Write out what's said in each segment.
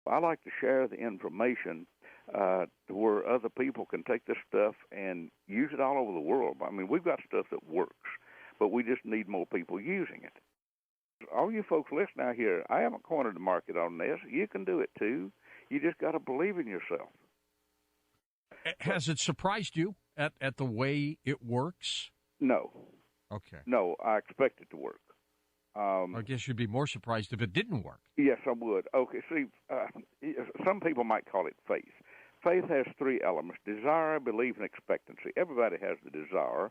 I like to share the information to where other people can take this stuff and use it all over the world. I mean, we've got stuff that works, but we just need more people using it. All you folks listening out here, I haven't cornered the market on this. You can do it too. You just got to believe in yourself. Has it surprised you at the way it works? No. Okay. No, I expect it to work. I guess you'd be more surprised if it didn't work. Yes, I would. Okay, see, some people might call it faith. Faith has three elements: desire, belief, and expectancy. Everybody has the desire.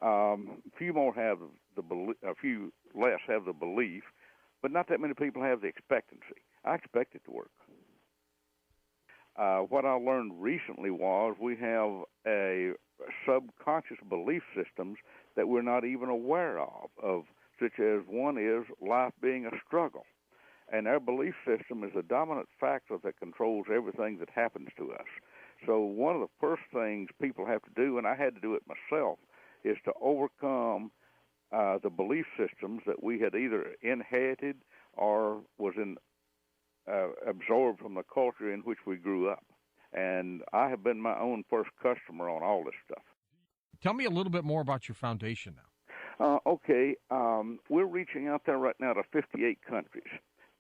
A few more have the belief, a few less have the belief, but not that many people have the expectancy. I expect it to work. What I learned recently was we have a subconscious belief systems that we're not even aware of, such as one is life being a struggle. And our belief system is a dominant factor that controls everything that happens to us. So one of the first things people have to do, and I had to do it myself, is to overcome the belief systems that we had either inherited or was absorbed from the culture in which we grew up. And I have been my own first customer on all this stuff. Tell me a little bit more about your foundation now. Okay, we're reaching out there right now to 58 countries,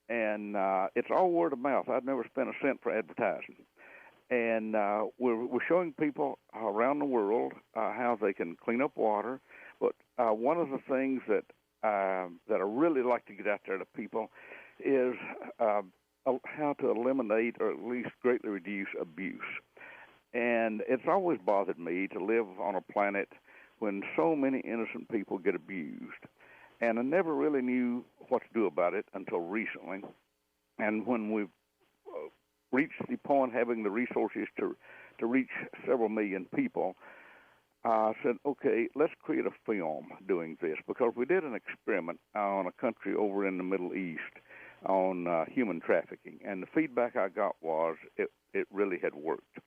and it's all word of mouth. I've never spent a cent for advertising. And we're showing people around the world how they can clean up water. But one of the things that I really like to get out there to people is how to eliminate or at least greatly reduce abuse. And it's always bothered me to live on a planet when so many innocent people get abused. And I never really knew what to do about it until recently. And when we've reached the point having the resources to reach several million people, I said, okay, let's create a film doing this, because we did an experiment on a country over in the Middle East on human trafficking. And the feedback I got was it really had worked.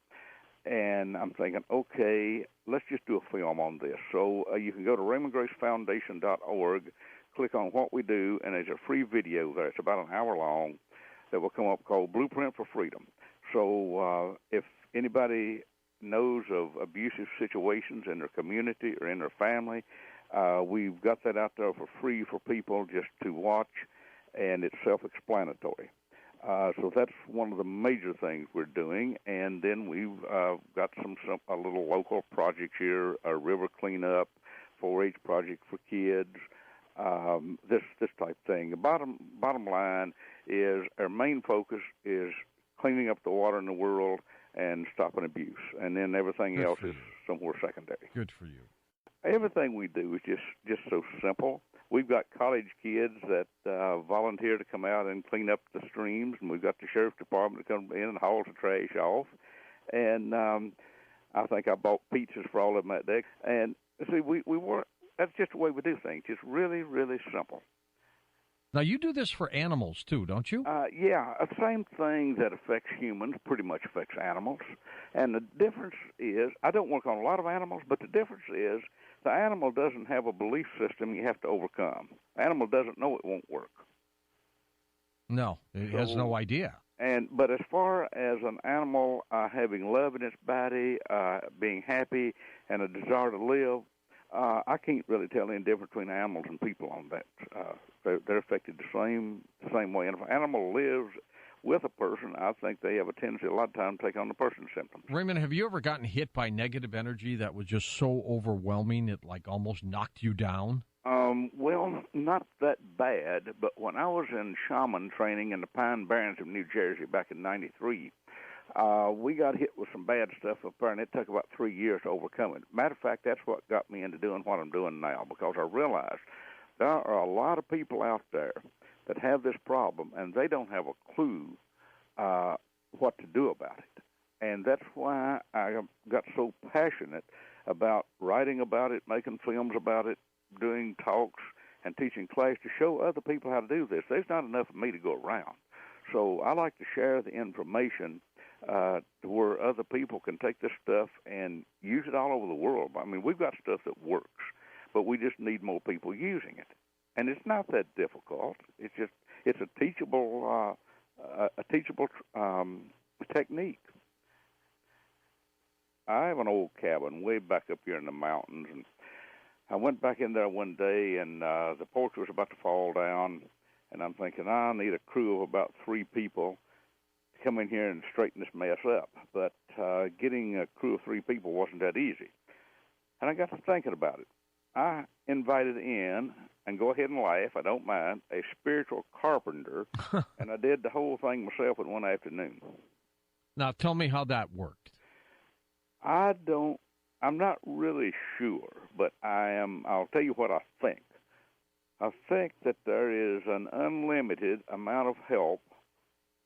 And I'm thinking, okay, let's just do a film on this. So you can go to RaymondGraceFoundation.org, click on what we do, and there's a free video there. It's about an hour long that will come up called Blueprint for Freedom. So if anybody knows of abusive situations in their community or in their family, we've got that out there for free for people just to watch, and it's self-explanatory. So that's one of the major things we're doing. And then we've got a little local project here, a river cleanup, 4-H project for kids, this type thing. The bottom line is our main focus is cleaning up the water in the world and stopping abuse. And then everything else is somewhere secondary. Good for you. Everything we do is just so simple. We've got college kids that volunteer to come out and clean up the streams, and we've got the sheriff's department to come in and haul the trash off. And I think I bought pizzas for all of them that day. And see, we weren't. That's just the way we do things. Just really, really simple. Now, you do this for animals, too, don't you? Yeah, the same thing that affects humans pretty much affects animals. And the difference is, I don't work on a lot of animals, but the difference is the animal doesn't have a belief system you have to overcome. The animal doesn't know it won't work. No, it has no idea. But as far as an animal having love in its body, being happy, and a desire to live, I can't really tell any difference between animals and people on that. They're affected the same way. And if an animal lives with a person, I think they have a tendency a lot of times to take on the person's symptoms. Raymond, have you ever gotten hit by negative energy that was just so overwhelming it like almost knocked you down? Well, not that bad, but when I was in shaman training in the Pine Barrens of New Jersey back in '93, we got hit with some bad stuff up there, and it took about 3 years to overcome it. Matter of fact, that's what got me into doing what I'm doing now, because I realized there are a lot of people out there that have this problem, and they don't have a clue what to do about it. And that's why I got so passionate about writing about it, making films about it, doing talks, and teaching class to show other people how to do this. There's not enough of me to go around. So I like to share the information to where other people can take this stuff and use it all over the world. I mean, we've got stuff that works, but we just need more people using it. And it's not that difficult. It's a teachable a teachable technique. I have an old cabin way back up here in the mountains, and I went back in there one day, and the porch was about to fall down, and I'm thinking, I need a crew of about 3 people to come in here and straighten this mess up. But getting a crew of 3 people wasn't that easy. And I got to thinking about it. I invited in, and go ahead and laugh, I don't mind, a spiritual carpenter, and I did the whole thing myself in one afternoon. Now, tell me how that worked. I'm not really sure, but I'll tell you what I think. I think that there is an unlimited amount of help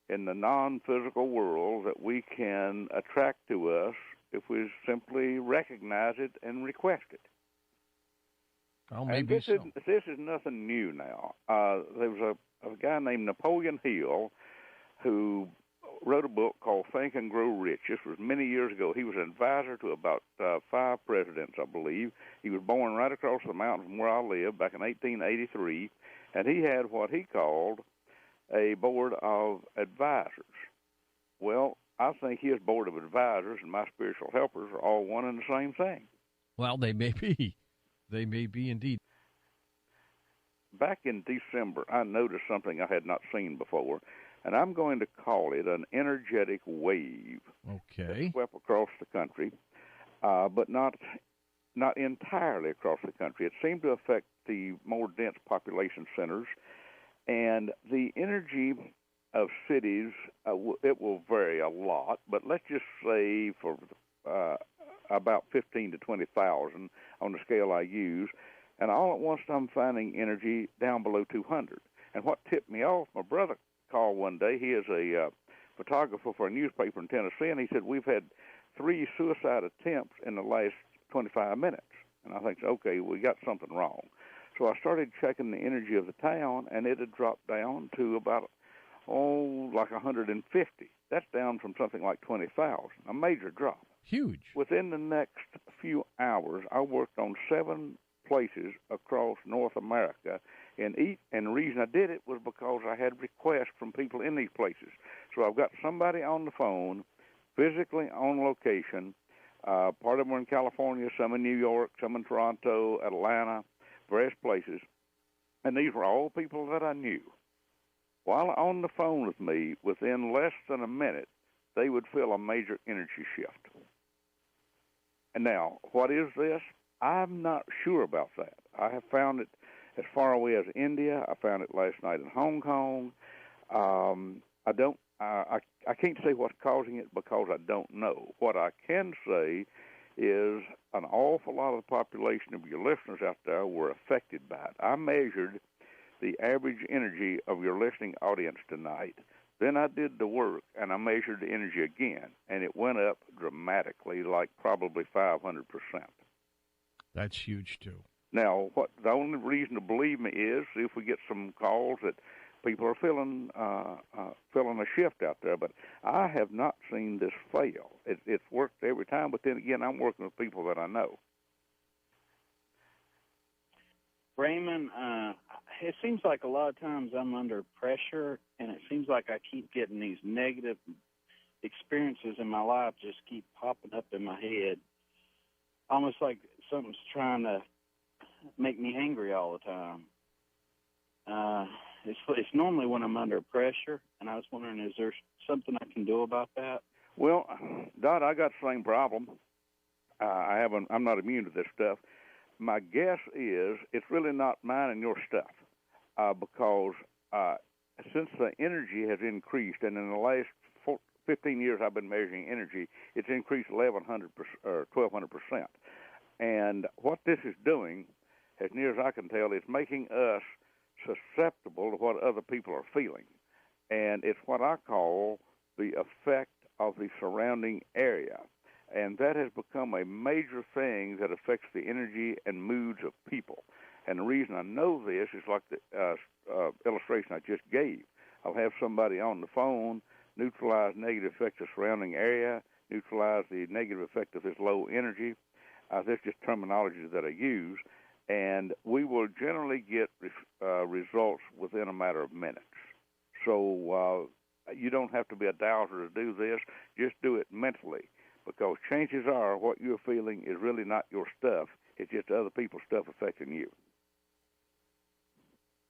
in the non-physical world that we can attract to us if we simply recognize it and request it. Oh, maybe so. This is nothing new now. There was a guy named Napoleon Hill who wrote a book called Think and Grow Rich. This was many years ago. He was an advisor to about 5 presidents, I believe. He was born right across the mountain from where I live back in 1883, and he had what he called a board of advisors. Well, I think his board of advisors and my spiritual helpers are all one and the same thing. Well, they may be. They may be indeed. Back in December, I noticed something I had not seen before, and I'm going to call it an energetic wave. Okay. That swept across the country, but not entirely across the country. It seemed to affect the more dense population centers, and the energy of cities, it will vary a lot, but let's just say for about 15 to 20,000 on the scale I use, and all at once I'm finding energy down below 200. And what tipped me off, my brother called one day. He is a photographer for a newspaper in Tennessee, and he said, we've had 3 suicide attempts in the last 25 minutes. And I think, okay, we got something wrong. So I started checking the energy of the town, and it had dropped down to about, like 150. That's down from something like 20,000, a major drop. Huge. Within the next few hours, I worked on 7 places across North America, and the reason I did it was because I had requests from people in these places. So I've got somebody on the phone, physically on location. Part of them are in California, some in New York, some in Toronto, Atlanta, various places. And these were all people that I knew. While on the phone with me, within less than a minute, they would feel a major energy shift. And now, what is this? I'm not sure about that. I have found it as far away as India. I found it last night in Hong Kong. I can't say what's causing it because I don't know. What I can say is an awful lot of the population of your listeners out there were affected by it. I measured the average energy of your listening audience tonight. Then I did the work, and I measured the energy again, and it went up dramatically, like probably 500%. That's huge, too. Now, the only reason to believe me is if we get some calls that people are feeling a shift out there. But I have not seen this fail. It's worked every time, but then again, I'm working with people that I know. Raymond, it seems like a lot of times I'm under pressure, and it seems like I keep getting these negative experiences in my life just keep popping up in my head, almost like something's trying to make me angry all the time. It's normally when I'm under pressure, and I was wondering, is there something I can do about that? Well, Dot, I got the same problem. I'm not immune to this stuff. My guess is it's really not mine and your stuff, because since the energy has increased, and in the last 15 years I've been measuring energy, it's increased 1,100% or 1,200%. And what this is doing, as near as I can tell, is making us susceptible to what other people are feeling. And it's what I call the effect of the surrounding area. And that has become a major thing that affects the energy and moods of people. And the reason I know this is like the illustration I just gave. I'll have somebody on the phone neutralize negative effects of surrounding area, neutralize the negative effect of this low energy. That's just terminology that I use. And we will generally get results within a matter of minutes. So you don't have to be a dowser to do this. Just do it mentally, because chances are what you're feeling is really not your stuff. It's just other people's stuff affecting you.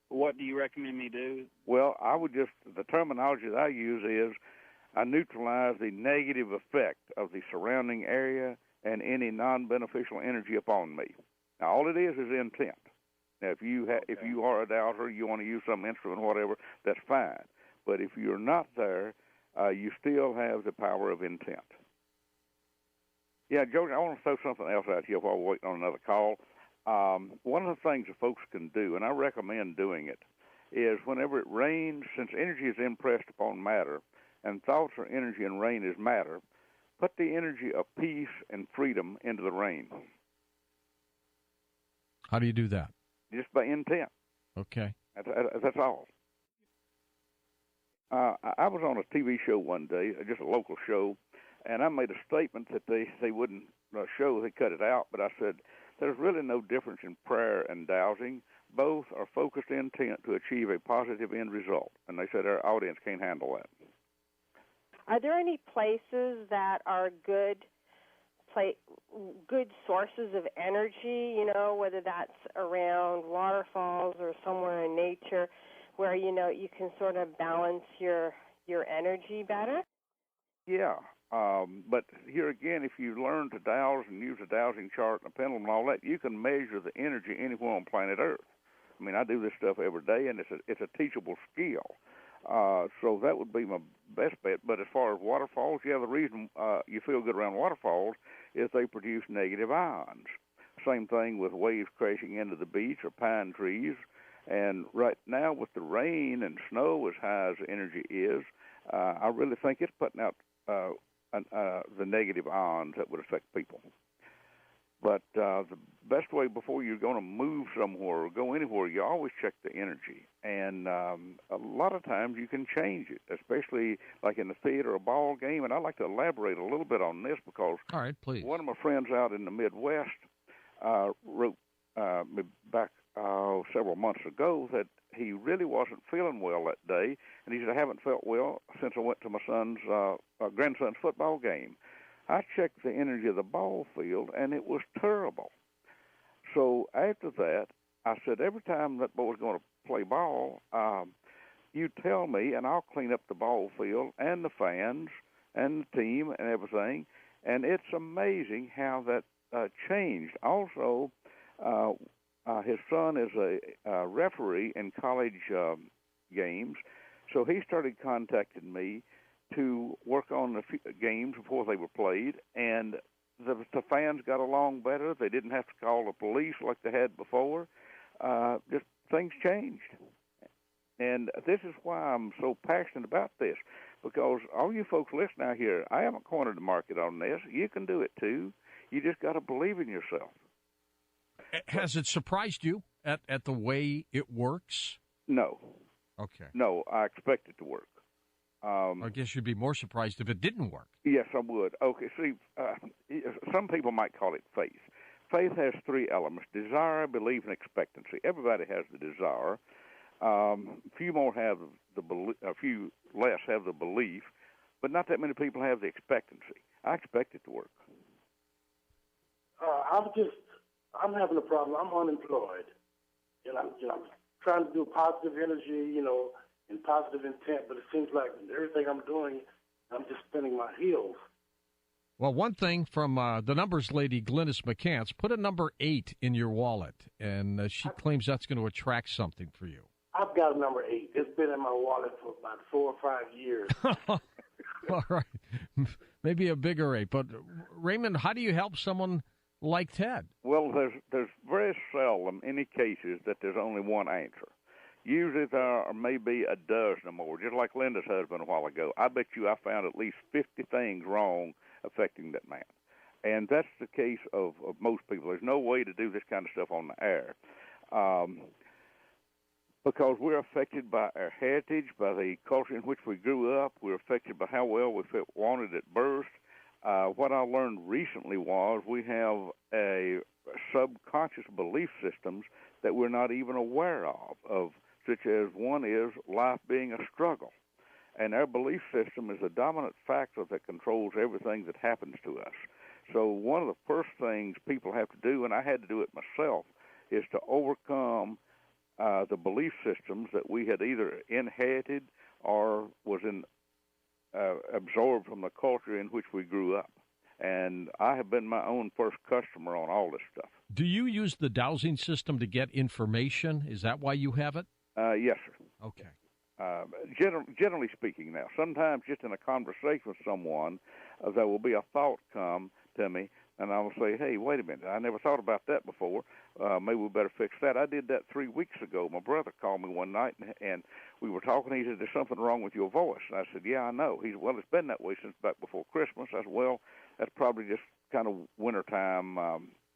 What do you recommend me do? Well, the terminology that I use is I neutralize the negative effect of the surrounding area and any non-beneficial energy upon me. Now, all it is intent. Now, if you are a dowser, you want to use some instrument, whatever, that's fine. But if you're not there, you still have the power of intent. Yeah, George, I want to throw something else out here while we're waiting on another call. One of the things that folks can do, and I recommend doing it, is whenever it rains, since energy is impressed upon matter, and thoughts are energy and rain is matter, put the energy of peace and freedom into the rain. How do you do that? Just by intent. Okay. That's all. I was on a TV show one day, just a local show, and I made a statement that they wouldn't show. They cut it out, but I said, there's really no difference in prayer and dowsing. Both are focused intent to achieve a positive end result. And they said our audience can't handle that. Are there any places that are good sources of energy, whether that's around waterfalls or somewhere in nature where, you can sort of balance your energy better? Yeah. But here again, if you learn to dowse and use a dowsing chart and a pendulum and all that, you can measure the energy anywhere on planet Earth. I mean, I do this stuff every day, and it's a teachable skill. So that would be my best bet. But as far as waterfalls, the reason you feel good around waterfalls is they produce negative ions. Same thing with waves crashing into the beach or pine trees. And right now with the rain and snow as high as the energy is, I really think it's putting out the negative ions that would affect people. But the best way before you're going to move somewhere or go anywhere, you always check the energy. And a lot of times you can change it, especially like in the theater or ball game. And I'd like to elaborate a little bit on this because all right, please. One of my friends out in the Midwest wrote me back several months ago that he really wasn't feeling well that day. And he said, I haven't felt well since I went to my grandson's football game. I checked the energy of the ball field, and it was terrible. So after that, I said, every time that boy's going to play ball, you tell me, and I'll clean up the ball field and the fans and the team and everything. And it's amazing how that changed. Also, his son is a referee in college games, so he started contacting me to work on the games before they were played, and the fans got along better. They didn't have to call the police like they had before. Just things changed. And this is why I'm so passionate about this, because all you folks listening out here, I haven't cornered the market on this. You can do it too. You just got to believe in yourself. Has it surprised you at the way it works? No. Okay. No, I expect it to work. I guess you'd be more surprised if it didn't work. Yes, I would. Okay, see, some people might call it faith. Faith has three elements: desire, belief, and expectancy. Everybody has the desire. A few less have the belief, but not that many people have the expectancy. I expect it to work. I'm having a problem. I'm unemployed, and I'm trying to do positive energy, and positive intent, but it seems like everything I'm doing, I'm just spinning my heels. Well, one thing from the numbers lady, Glynis McCants, put a number 8 in your wallet, and she claims that's going to attract something for you. I've got a number 8. It's been in my wallet for about 4 or 5 years. All right. Maybe a bigger 8. But, Raymond, how do you help someone like Ted? Well, there's very seldom any cases that there's only one answer. Usually there are maybe a dozen or more, just like Linda's husband a while ago. I bet you I found at least 50 things wrong affecting that man. And that's the case of most people. There's no way to do this kind of stuff on the air because we're affected by our heritage, by the culture in which we grew up. We're affected by how well we felt wanted at birth. What I learned recently was we have a subconscious belief systems that we're not even aware of, such as one is life being a struggle. And our belief system is a dominant factor that controls everything that happens to us. So one of the first things people have to do, and I had to do it myself, is to overcome the belief systems that we had either inherited or was absorbed from the culture in which we grew up. And I have been my own first customer on all this stuff. Do you use the dowsing system to get information? Is that why you have it? Yes, sir. Okay. Generally speaking now, sometimes just in a conversation with someone, there will be a thought come to me, and I will say, hey, wait a minute, I never thought about that before. Maybe we better fix that. I did that 3 weeks ago. My brother called me one night, and we were talking. He said, there's something wrong with your voice. And I said, yeah, I know. He said, well, it's been that way since back before Christmas. I said, well, that's probably just kind of wintertime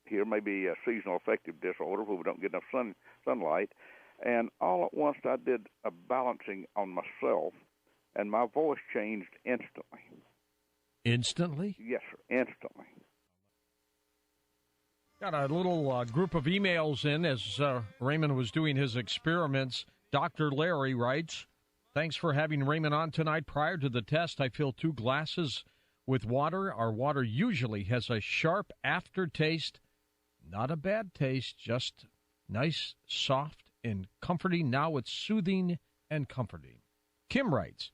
here, maybe a seasonal affective disorder where we don't get enough sunlight. And all at once I did a balancing on myself, and my voice changed instantly. Instantly? Yes, sir, instantly. Got a little group of emails in as Raymond was doing his experiments. Dr. Larry writes, thanks for having Raymond on tonight. Prior to the test, I filled 2 glasses with water. Our water usually has a sharp aftertaste. Not a bad taste, just nice, soft, and comforting. Now it's soothing and comforting. Kim writes,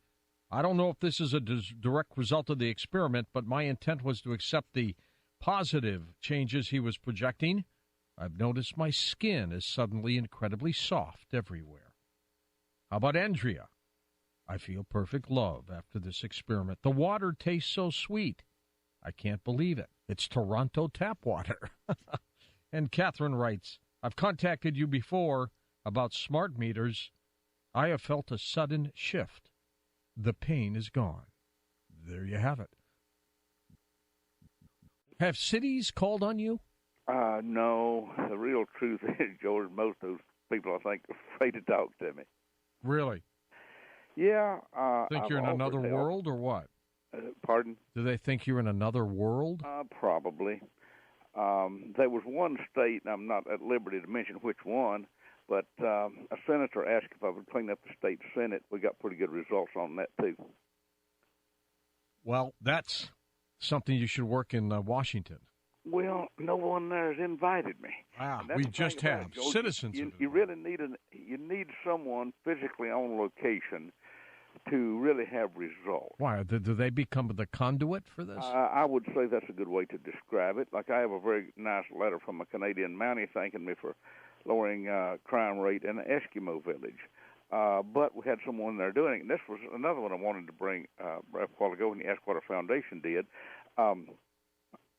I don't know if this is a direct result of the experiment, but my intent was to accept the positive changes he was projecting. I've noticed my skin is suddenly incredibly soft everywhere. How about Andrea? I feel perfect love after this experiment. The water tastes so sweet. I can't believe it. It's Toronto tap water. And Catherine writes, I've contacted you before about smart meters. I have felt a sudden shift. The pain is gone. There you have it. Have cities called on you? No. The real truth is, George, most of those people, I think, are afraid to talk to me. Really? Yeah. Think you're in another world or what? Pardon? Do they think you're in another world? Probably. There was one state, and I'm not at liberty to mention which one, but a senator asked if I would clean up the state Senate. We got pretty good results on that, too. Well, that's something you should work in Washington. Well, no one there has invited me. Wow, we just have. Citizens. You really need someone physically on location to really have results. Why? Do they become the conduit for this? I would say that's a good way to describe it. Like I have a very nice letter from a Canadian Mountie thanking me for lowering crime rate in an Eskimo village. But we had someone there doing it. And this was another one I wanted to bring a while ago when you asked what our foundation did.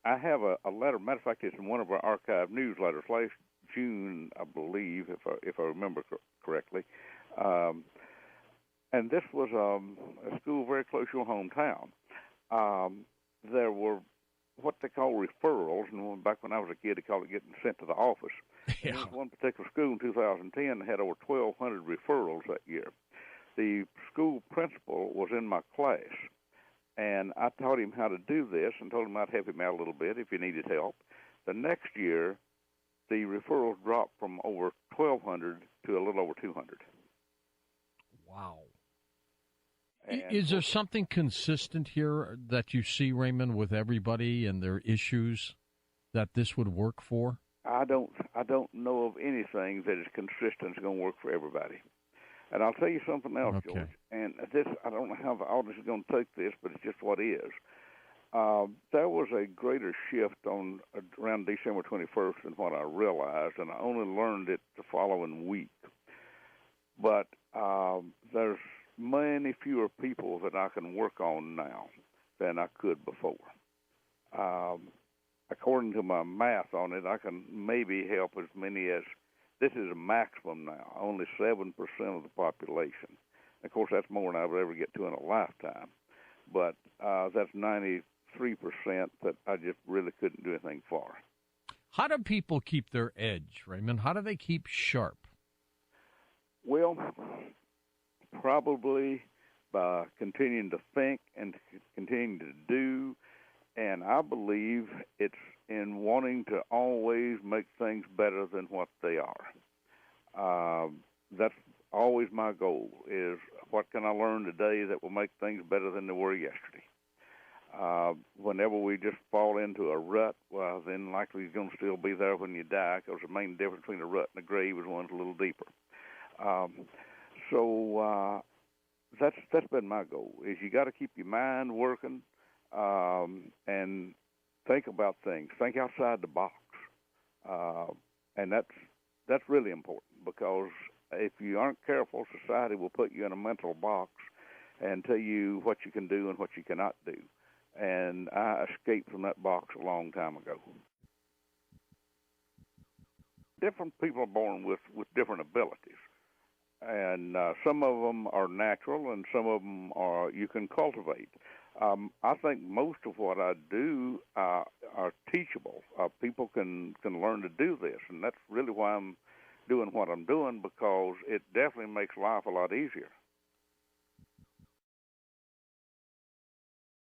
I have a letter. Matter of fact, it's in one of our archive newsletters last June, I believe, if I remember correctly. And this was a school very close to your hometown. There were what they call referrals, and back when I was a kid, they called it getting sent to the office. Yeah. There was one particular school in 2010 that had over 1,200 referrals that year. The school principal was in my class, and I taught him how to do this and told him I'd help him out a little bit if he needed help. The next year, the referrals dropped from over 1,200 to a little over 200. Wow. Is there something consistent here that you see, Raymond, with everybody and their issues that this would work for? I don't know of anything that is consistent is going to work for everybody. And I'll tell you something else, Okay. George. And this, I don't know how the audience is going to take this, but it's just what is. There was a greater shift on around December 21st than what I realized, and I only learned it the following week. But there's many fewer people that I can work on now than I could before. According to my math on it, I can maybe help as many as, this is a maximum now, only 7% of the population. Of course, that's more than I would ever get to in a lifetime. But that's 93% that I just really couldn't do anything for. How do people keep their edge, Raymond? How do they keep sharp? Well, probably by continuing to think and continuing to do, and I believe it's in wanting to always make things better than what they are. That's always my goal, is what can I learn today that will make things better than they were yesterday. Whenever we just fall into a rut, well, then likely you're going to still be there when you die, because the main difference between a rut and a grave is one's a little deeper. So that's been my goal, is you got to keep your mind working and think about things. Think outside the box. And that's really important, because if you aren't careful, society will put you in a mental box and tell you what you can do and what you cannot do. And I escaped from that box a long time ago. Different people are born with different abilities, and some of them are natural, and some of them are you can cultivate. I think most of what I do are teachable. People can learn to do this, and that's really why I'm doing what I'm doing, because it definitely makes life a lot easier.